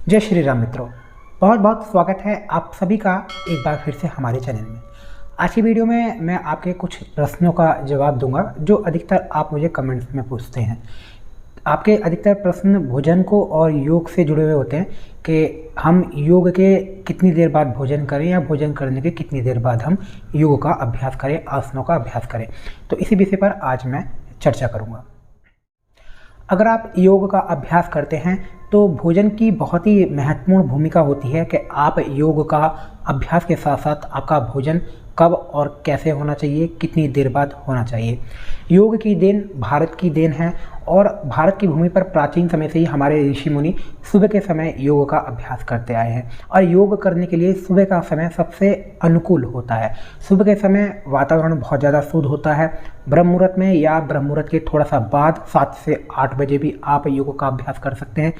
जय श्री राम मित्रों, बहुत बहुत स्वागत है आप सभी का एक बार फिर से हमारे चैनल में। आज की वीडियो में मैं आपके कुछ प्रश्नों का जवाब दूंगा जो अधिकतर आप मुझे कमेंट्स में पूछते हैं। आपके अधिकतर प्रश्न भोजन को और योग से जुड़े हुए होते हैं कि हम योग के कितनी देर बाद भोजन करें या भोजन करने के कितनी देर बाद हम योग का अभ्यास करें, आसनों का अभ्यास करें। तो इसी विषय पर आज मैं चर्चा करूँगा। अगर आप योग का अभ्यास करते हैं तो भोजन की बहुत ही महत्वपूर्ण भूमिका होती है कि आप योग का अभ्यास के साथ साथ आपका भोजन कब और कैसे होना चाहिए, कितनी देर बाद होना चाहिए। योग की देन भारत की देन है और भारत की भूमि पर प्राचीन समय से ही हमारे ऋषि मुनि सुबह के समय योग का अभ्यास करते आए हैं और योग करने के लिए सुबह का समय सबसे अनुकूल होता है। सुबह के समय वातावरण बहुत ज़्यादा शुद्ध होता है। ब्रह्म मुहूर्त में या ब्रह्म मुहूर्त के थोड़ा सा बाद 7 से 8 बजे भी आप योग का अभ्यास कर सकते हैं।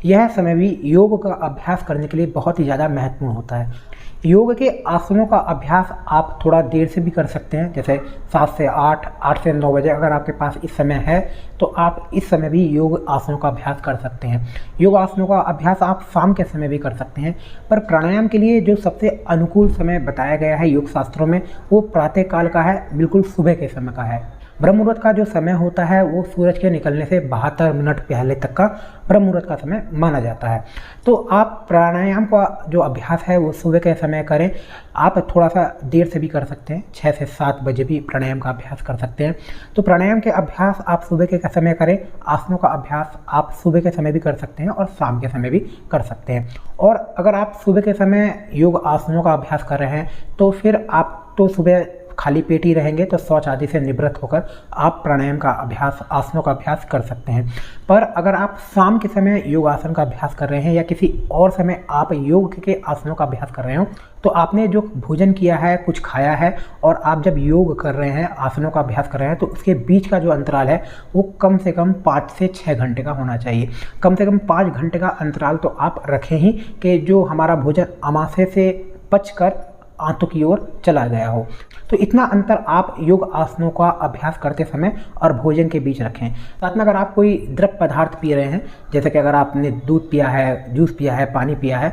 यह समय भी योग का अभ्यास करने के लिए बहुत ही ज़्यादा महत्वपूर्ण होता है। योग के आसनों का अभ्यास आप थोड़ा देर से भी कर सकते हैं, जैसे 7 से 8, 8 से 9 बजे अगर आपके पास इस समय है तो आप इस समय भी योग आसनों का अभ्यास कर सकते हैं। योग आसनों का अभ्यास आप शाम के समय भी कर सकते हैं, पर प्राणायाम के लिए जो सबसे अनुकूल समय बताया गया है योग शास्त्रों में वो प्रातः काल का है, बिल्कुल सुबह के समय का है। ब्रह्म मुहूर्त का जो समय होता है वो सूरज के निकलने से 72 मिनट पहले तक का ब्रह्म मुहूर्त का समय माना जाता है। तो आप प्राणायाम का जो अभ्यास है वो सुबह के समय करें। आप थोड़ा सा देर से भी कर सकते हैं, 6 से 7 बजे भी प्राणायाम का अभ्यास कर सकते हैं। तो प्राणायाम के अभ्यास आप सुबह के समय करें। आसनों का अभ्यास आप सुबह के समय भी कर सकते हैं और शाम के समय भी कर सकते हैं। और अगर आप सुबह के समय योग आसनों का अभ्यास कर रहे हैं तो फिर आप तो सुबह खाली पेट ही रहेंगे, तो शौच आदि से निवृत्त होकर आप प्राणायाम का अभ्यास, आसनों का अभ्यास कर सकते हैं। पर अगर आप शाम के समय योग आसन का अभ्यास कर रहे हैं या किसी और समय आप योग के आसनों का अभ्यास कर रहे हो तो आपने जो भोजन किया है, कुछ खाया है और आप जब योग कर रहे हैं, आसनों का अभ्यास कर रहे हैं तो उसके बीच का जो अंतराल है वो कम से कम 5 से 6 घंटे का होना चाहिए। कम से कम 5 घंटे का अंतराल तो आप रखें ही कि जो हमारा भोजन आमाशय से पचकर आंतों की ओर चला गया हो। तो इतना अंतर आप योग आसनों का अभ्यास करते समय और भोजन के बीच रखें। साथ में अगर आप कोई द्रव पदार्थ पी रहे हैं, जैसे कि अगर आपने दूध पिया है, जूस पिया है, पानी पिया है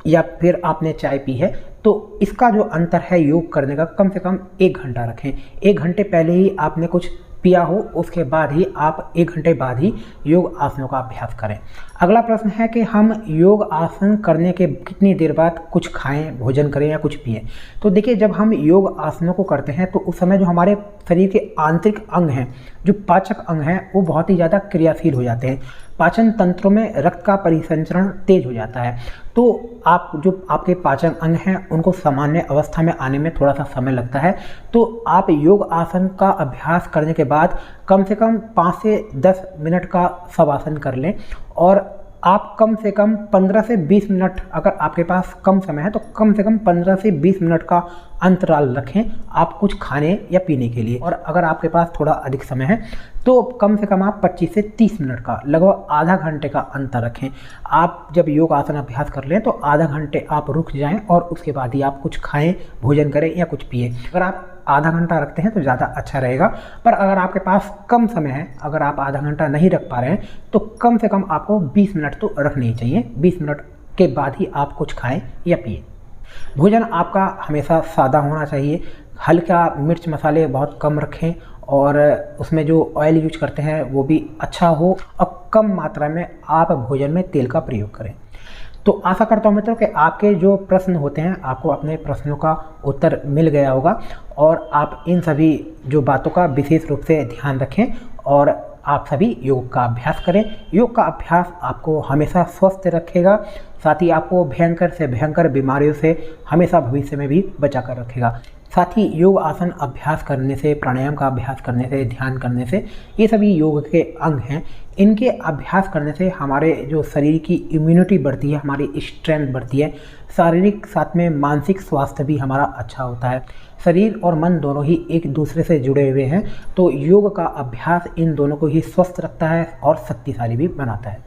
या फिर आपने चाय पी है, तो इसका जो अंतर है योग करने का कम से कम 1 घंटा रखें। 1 घंटे पहले ही आपने कुछ पिया हो, उसके बाद ही आप 1 घंटे बाद ही योग आसनों का अभ्यास करें। अगला प्रश्न है कि हम योग आसन करने के कितनी देर बाद कुछ खाएं, भोजन करें या कुछ पिएं। तो देखिए, जब हम योग आसनों को करते हैं तो उस समय जो हमारे शरीर के आंतरिक अंग हैं, जो पाचक अंग हैं, वो बहुत ही ज़्यादा क्रियाशील हो जाते हैं। पाचन तंत्रों में रक्त का परिसंचरण तेज हो जाता है। तो आपके पाचन अंग हैं उनको सामान्य अवस्था में आने में थोड़ा सा समय लगता है। तो आप योग आसन का अभ्यास करने के बाद कम से कम 5 से 10 मिनट का शवासन कर लें और आप कम से कम 15 से 20 मिनट, अगर आपके पास कम समय है तो कम से कम 15 से 20 मिनट का अंतराल रखें आप कुछ खाने या पीने के लिए। और अगर आपके पास थोड़ा अधिक समय है तो कम से कम आप 25 से 30 मिनट का, लगभग आधा घंटे का अंतर रखें। आप जब योग आसन अभ्यास कर लें तो आधा घंटे आप रुक जाएं और उसके बाद ही आप कुछ खाएं, भोजन करें या कुछ पिएं। अगर आप आधा घंटा रखते हैं तो ज़्यादा अच्छा रहेगा। पर अगर आपके पास कम समय है, अगर आप आधा घंटा नहीं रख पा रहे हैं तो कम से कम आपको 20 मिनट तो रखने ही चाहिए। 20 मिनट के बाद ही आप कुछ खाएं या पिएं। भोजन आपका हमेशा सादा होना चाहिए। हल्का मिर्च मसाले बहुत कम रखें और उसमें जो ऑयल यूज करते हैं वो भी अच्छा हो और कम मात्रा में आप भोजन में तेल का प्रयोग करें। तो आशा करता हूँ मित्रों कि आपके जो प्रश्न होते हैं आपको अपने प्रश्नों का उत्तर मिल गया होगा और आप इन सभी जो बातों का विशेष रूप से ध्यान रखें और आप सभी योग का अभ्यास करें। योग का अभ्यास आपको हमेशा स्वस्थ रखेगा, साथ ही आपको भयंकर से भयंकर बीमारियों से हमेशा भविष्य में भी बचा कर रखेगा। साथ ही योग आसन अभ्यास करने से, प्राणायाम का अभ्यास करने से, ध्यान करने से, ये सभी योग के अंग हैं। इनके अभ्यास करने से हमारे जो शरीर की इम्यूनिटी बढ़ती है, हमारी स्ट्रेंथ बढ़ती है, शारीरिक साथ में मानसिक स्वास्थ्य भी हमारा अच्छा होता है। शरीर और मन दोनों ही एक दूसरे से जुड़े हुए हैं, तो योग का अभ्यास इन दोनों को ही स्वस्थ रखता है और शक्तिशाली भी बनाता है।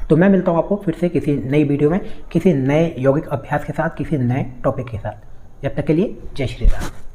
तो मैं मिलता हूँ आपको फिर से किसी नई वीडियो में, किसी नए यौगिक अभ्यास के साथ, किसी नए टॉपिक के साथ। जब तक के लिए जय श्री राम।